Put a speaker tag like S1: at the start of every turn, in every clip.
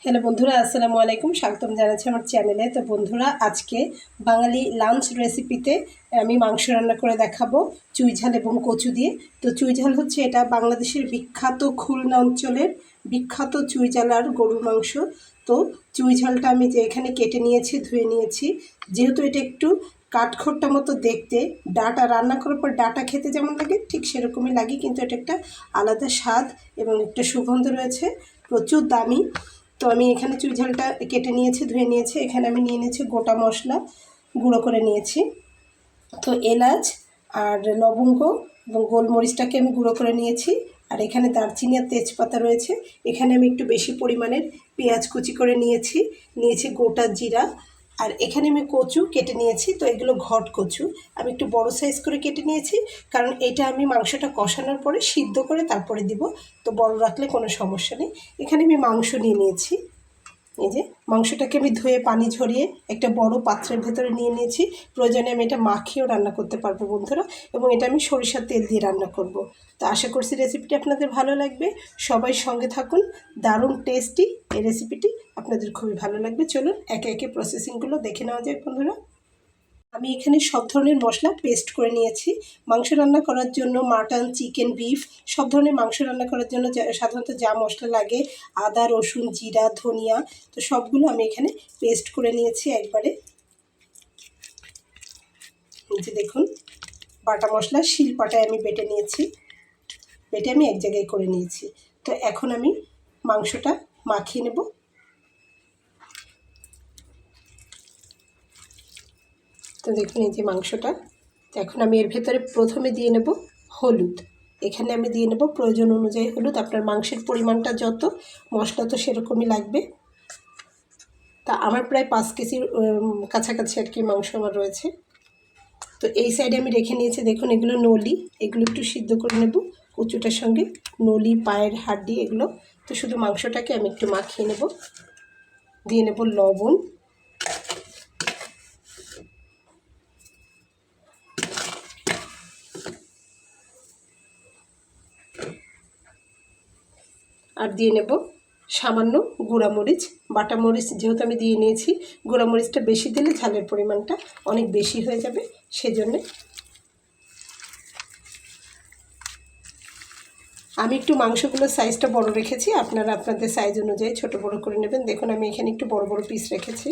S1: Hello বন্ধুরা, আসসালামু আলাইকুম। স্বাগতম জানাচ্ছি আমার চ্যানেলে। তো বন্ধুরা, আজকে বাঙালি লাঞ্চ রেসিপিতে আমি মাংস রান্না করে দেখাবো চুই ঝাল এবং কচু দিয়ে। তো চুই ঝাল হচ্ছে এটা বাংলাদেশের বিখ্যাত খুলনা অঞ্চলের বিখ্যাত চুই ঝাল আর গরুর মাংস। তো চুই ঝালটা আমি যে এখানে কেটে নিয়েছি, ধুয়ে নিয়েছি। যেহেতু এটা একটু কাঠখোট্টা মতো দেখতে, ডাটা রান্না করার পর ডাটা খেতে যেমন লাগে ঠিক সেরকমই লাগে, কিন্তু এটা একটা আলাদা স্বাদ এবং একটা সুগন্ধ রয়েছে, প্রচুর দামি। তো আমি এখানে চুই ঝালটা কেটে নিয়েছি, ধুয়ে নিয়েছি। এখানে আমি নিয়ে নিয়েছি গোটা মশলা, গুঁড়ো করে নিয়েছি। তো এলাচ আর লবঙ্গ এবং গোলমরিচটাকে আমি গুঁড়ো করে নিয়েছি। আর এখানে দারচিনি আর তেজপাতা রয়েছে। এখানে আমি একটু বেশি পরিমাণের পেঁয়াজ কুচি করে নিয়েছি গোটা জিরা। আর এখানে আমি কচু কেটে নিয়েছি। তো এগুলো ঘট কচু আমি একটু বড় সাইজ করে কেটে নিয়েছি, কারণ এটা আমি মাংসটা কষানোর পরে সিদ্ধ করে তারপরে দিব। তো বড় রাখলে কোনো সমস্যা নেই। এখানে আমি মাংস নিয়ে নিয়েছি। এই যে মাংসটাকে আমি ধুয়ে পানি ঝরিয়ে একটা বড় পাত্রের ভেতরে নিয়ে নিয়েছি। প্রয়োজনে আমি এটা মাখিয়েও রান্না করতে পারবো বন্ধুরা, এবং এটা আমি সরিষার তেল দিয়ে রান্না করব। তো আশা করছি রেসিপিটি আপনাদের ভালো লাগবে। সবাই সঙ্গে থাকুন, দারুণ টেস্টি এই রেসিপিটি আপনাদের খুবই ভালো লাগবে। চলুন একে একে প্রসেসিংগুলো দেখে নেওয়া যাক বন্ধুরা। আমি এখানে সব ধরনের মশলা পেস্ট করে নিয়েছি। মাংস রান্না করার জন্য মাটন, চিকেন, বিফ সব ধরনের মাংস রান্না করার জন্য সাধারণত যা মশলা লাগে, আদা, রসুন, জিরা, ধনিয়া, তো সবগুলো আমি এখানে পেস্ট করে নিয়েছি একবারে। যে দেখুন, বাটা মশলা শিলপাটায় আমি বেটে নিয়েছি, বেটে আমি এক জায়গায় করে নিয়েছি। তো এখন আমি মাংসটা মাখিয়ে নেব। তো দেখুন এই যে মাংসটা। তো এখন আমি এর ভেতরে প্রথমে দিয়ে নেব হলুদ। এখানে আমি দিয়ে নেব প্রয়োজন অনুযায়ী হলুদ। আপনার মাংসের পরিমাণটা যত, মশলা তো সেরকমই লাগবে। তা আমার প্রায় 5 কেজির কাছাকাছি আর কি মাংস আমার রয়েছে। তো এই সাইডে আমি রেখে নিয়েছি। দেখুন এগুলো নলি, এগুলো একটু সিদ্ধ করে নেব কচুটার সঙ্গে। নলি, পায়ের হাড্ডি এগুলো। তো শুধু মাংসটাকে আমি একটু মাখিয়ে নেব। দিয়ে নেব লবণ, আর দিয়ে নেব সামান্য গুঁড়ামরিচ, বাটা মরিচ যেহেতু আমি দিয়ে নিয়েছি। গুঁড়ামরিচটা বেশি দিলে ঝালের পরিমাণটা অনেক বেশি হয়ে যাবে, সেজন্যে আমি একটু মাংসগুলোর সাইজটা বড় রেখেছি। আপনারা আপনাদের সাইজ অনুযায়ী ছোট বড় করে নেবেন। দেখুন আমি এখানে একটু বড় বড় পিস রেখেছি।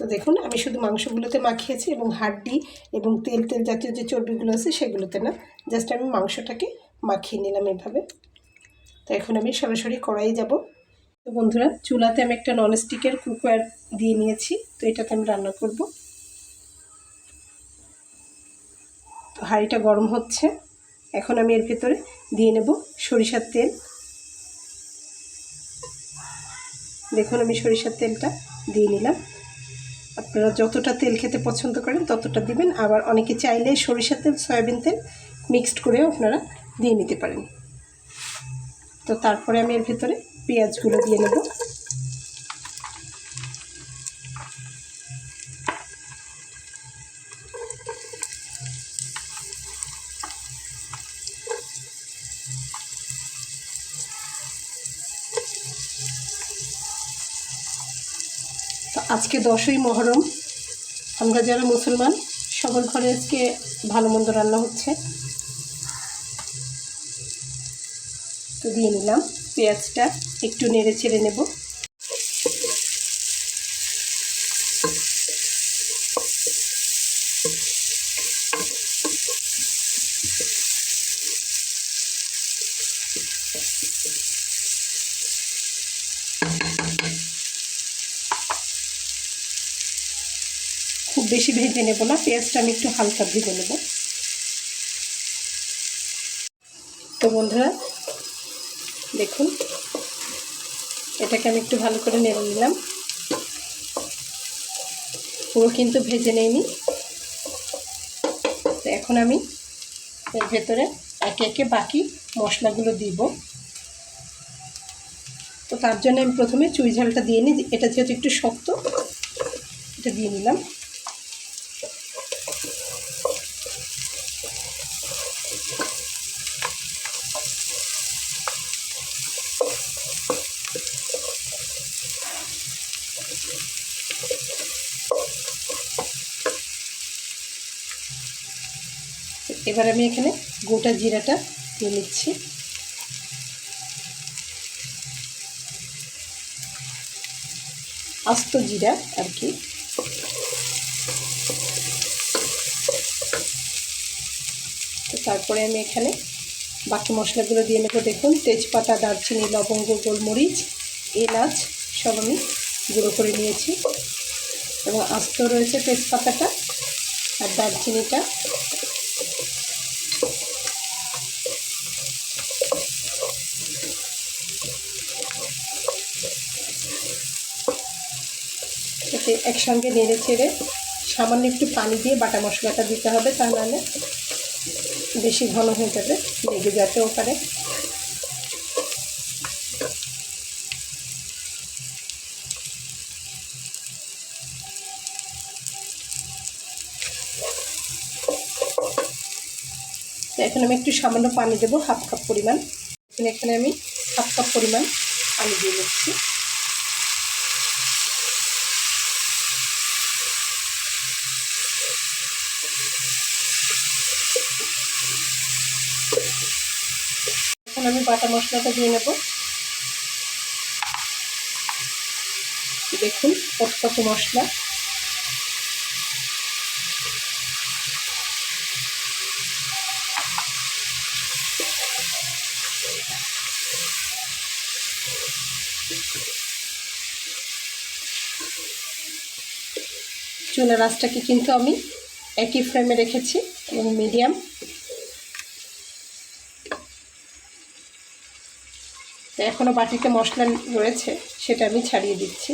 S1: তো দেখুন আমি শুধু মাংসগুলোতে মাখিয়েছি, এবং হাড্ডি এবং তেল তেল জাতীয় যে চর্বিগুলো আছে সেগুলোতে না, জাস্ট আমি মাংসটাকে মাখিয়ে নিলাম এভাবে। তো এখন আমি সরাসরি কড়াই যাব। তো বন্ধুরা, চুলাতে আমি একটা ননস্টিকের কুকার দিয়ে নিয়েছি। তো এটাতে আমি রান্না করব। তো হাঁড়িটা গরম হচ্ছে। এখন আমি এর ভেতরে দিয়ে নেব সরিষার তেল। দেখুন আমি সরিষার তেলটা দিয়ে নিলাম। আপনারা যতটা তেল খেতে পছন্দ করেন ততটা দিবেন। আবার অনেকে চাইলে সরিষার তেল, সয়াবিন তেল মিক্সড করেও আপনারা দিয়ে নিতে পারেন। তো তারপরে আমি এর ভেতরে পেঁয়াজগুলো দিয়ে নেব। তো আজকে 10ই মহরম। আমরা যারা মুসলমান সবার ঘরে আজকে ভালো মন্দ রান্না হচ্ছে। তো দিয়ে নিলাম পেঁয়াজটা, একটু নেড়ে ছেড়ে নেব। খুব বেশি ভেজে নেব না, পেঁয়াজটা আমি একটু হালকা ভেজে নেব। তো বন্ধুরা দেখুন, এটাকে আমি একটু ভালো করে নেড়ে নিলাম। পুরো কিন্তু ভেজে নেইনি। তো এখন আমি এর ভেতরে একে একে বাকি মশলাগুলো দিব। তো তার জন্য আমি প্রথমে চুই ঝালটা দিয়ে নিই, এটা যেহেতু একটু শক্ত, এটা দিয়ে নিলাম। এবার আমি এখানে গোটা জিরাটা দিয়ে নিচ্ছি। আস্ত জিরা আর কি। তো তারপরে আমি এখানে বাকি মশলাগুলো দিয়ে নেব। দেখুন, তেজপাতা, দারচিনি, লবঙ্গ, গোলমরিচ, এলাচ সব আমি গুঁড়ো করে নিয়েছি, এবং আস্ত রয়েছে তেজপাতাটা আর দারচিনিটা। এতে একসঙ্গে নেড়ে চেড়ে সামান্য একটু পানি দিয়ে বাটা মশলাটা দিতে হবে, তা নাহলে বেশি ঘন হয়ে যাবে, লেগে যেতেও পারে। তো এখন আমি একটু সামান্য পানি দেবো, হাফ কাপ পরিমাণ। এখানে আমি হাফ কাপ পরিমাণ পানি দিয়ে নিচ্ছি। এখন আমি বাটা মশলাটা দিয়ে নেব। দেখুন কত কত মশলা। চুলার আঁচটাকে কিন্তু আমি একই ফ্লেমে রেখেছি এবং মিডিয়াম। এখনও বাটিতে মশলা রয়েছে, সেটা আমি ছাড়িয়ে দিচ্ছি।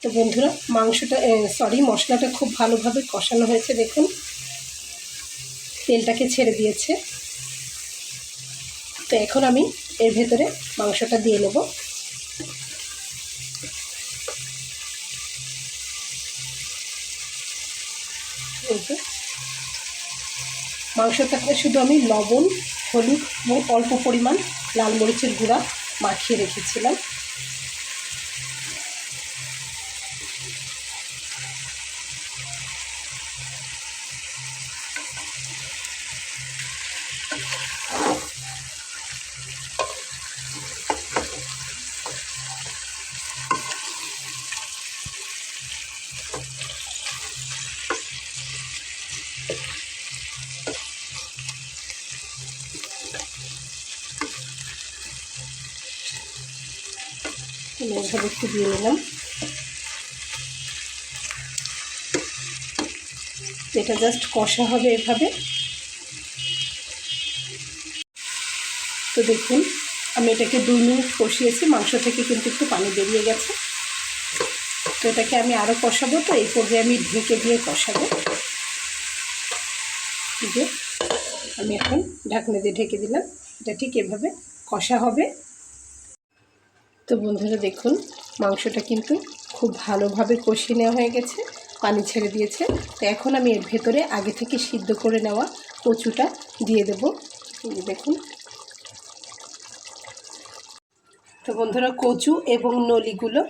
S1: তো বন্ধুরা, মশলাটা খুব ভালোভাবে কষানো হয়েছে। দেখুন তেলটাকে ছেড়ে দিয়েছে। তো এখন আমি এর ভেতরে মাংসটা দিয়ে নেব। মাংসটাকে শুধু আমি লবণ, হলুদ এবং অল্প পরিমাণ লাল মরিচের গুঁড়া মাখিয়ে রেখেছিলাম। এইভাবে একটু দিয়ে নিলাম। এটা জাস্ট কষা হবে এভাবে। তো দেখুন আমি এটাকে 2 মিনিট কষিয়েছি, মাংস থেকে কিন্তু একটু পানি বেরিয়ে গেছে। তো এটাকে আমি আরও কষাবো। তো এই পর্যায়ে আমি ঢেকে দিয়ে কষাবো। যে আমি এখন ঢাকনা দিয়ে ঢেকে দিলাম, এটা ঠিক এভাবে কষা হবে। তো বন্ধুরা দেখুন মাংসটা কিন্তু খুব ভালোভাবে কষিয়ে নেওয়া হয়ে গেছে, পানি ছেড়ে দিয়েছে। তো এখন আমি এর ভেতরে আগে থেকে সিদ্ধ করে নেওয়া কচুটা দিয়ে দেব। দেখুন, তো বন্ধুরা কচু এবং নলিগুলো,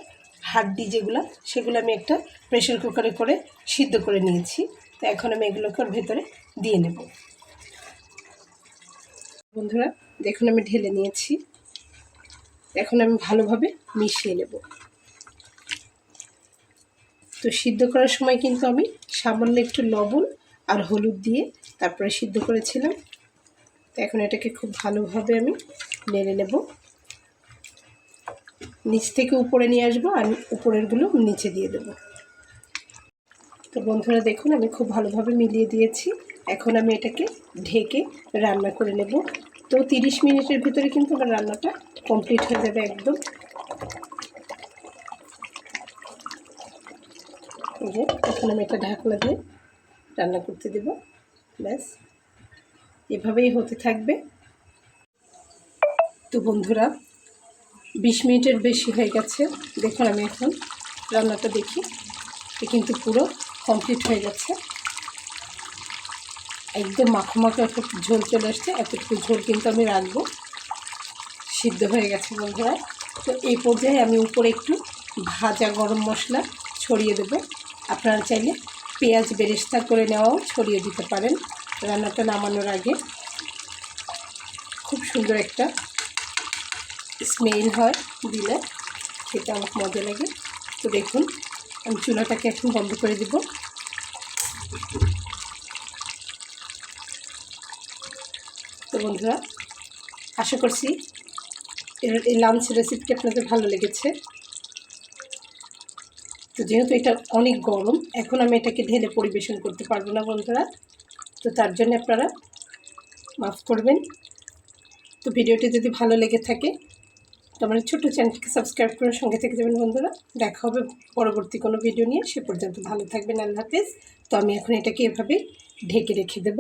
S1: হাড্ডি যেগুলো, সেগুলো আমি একটা প্রেশার কুকারে করে সিদ্ধ করে নিয়েছি। তো এখন আমি এগুলোকে ওর ভেতরে দিয়ে নেব। বন্ধুরা দেখুন আমি ঢেলে নিয়েছি। এখন আমি ভালোভাবে মিশিয়ে নেব। তো সিদ্ধ করার সময় কিন্তু আমি সামান্য একটু লবণ আর হলুদ দিয়ে তারপরে সিদ্ধ করেছিলাম। তো এখন এটাকে খুব ভালোভাবে আমি নেড়ে নেব। নিচ থেকে উপরে নিয়ে আসবো, আর উপরেরগুলো নিচে দিয়ে দেব। তো বন্ধুরা দেখুন আমি খুব ভালোভাবে মিলিয়ে দিয়েছি। এখন আমি এটাকে ঢেকে রান্না করে নেব। তো 30 মিনিটের ভিতরে কিন্তু আমার রান্নাটা কমপ্লিট হয়ে যাবে একদম। এই যে এখন আমি এটা ঢাকনা দিয়ে রান্না করতে দেব। ব্যাস এভাবেই হতে থাকবে। তো বন্ধুরা 20 মিনিটের বেশি হয়ে গেছে। দেখুন আমি এখন রান্নাটা দেখি, কিন্তু পুরো কমপ্লিট হয়ে গেছে। একদম মাখো মাখো একটা ঝোল চলে আসছে। এতটুকু ঝোল কিন্তু আমি রাখবো। সিদ্ধ হয়ে গেছে বন্ধুরা। তো এই পর্যায়ে আমি উপরে একটু ভাজা গরম মশলা ছড়িয়ে দেব। আপনারা চাইলে পেঁয়াজ বেরেস্তা করে নেওয়াও ছড়িয়ে দিতে পারেন রান্নাটা নামানোর আগে। খুব সুন্দর একটা স্মেল হয় দিলে, খেতে অনেক মজা লাগে। তো দেখুন আমি চুলাটাকে এখন বন্ধ করে দেব। তো বন্ধুরা আশা করছি এই লাঞ্চ রেসিপিটি আপনাদের ভালো লেগেছে। তো যেহেতু এটা অনেক গরম, এখন আমি এটাকে ঢেলে পরিবেশন করতে পারবো না বন্ধুরা, তো তার জন্য আপনারা মাফ করবেন। তো ভিডিওটি যদি ভালো লেগে থাকে তো আমার ছোট্ট চ্যানেলটিকে সাবস্ক্রাইব করে সঙ্গে থেকে যাবেন বন্ধুরা। দেখা হবে পরবর্তী কোনো ভিডিও নিয়ে। সে পর্যন্ত ভালো থাকবেন। আল্লাহ হাফেজ। তো আমি এখন এটাকে এভাবে ঢেকে রেখে দেব।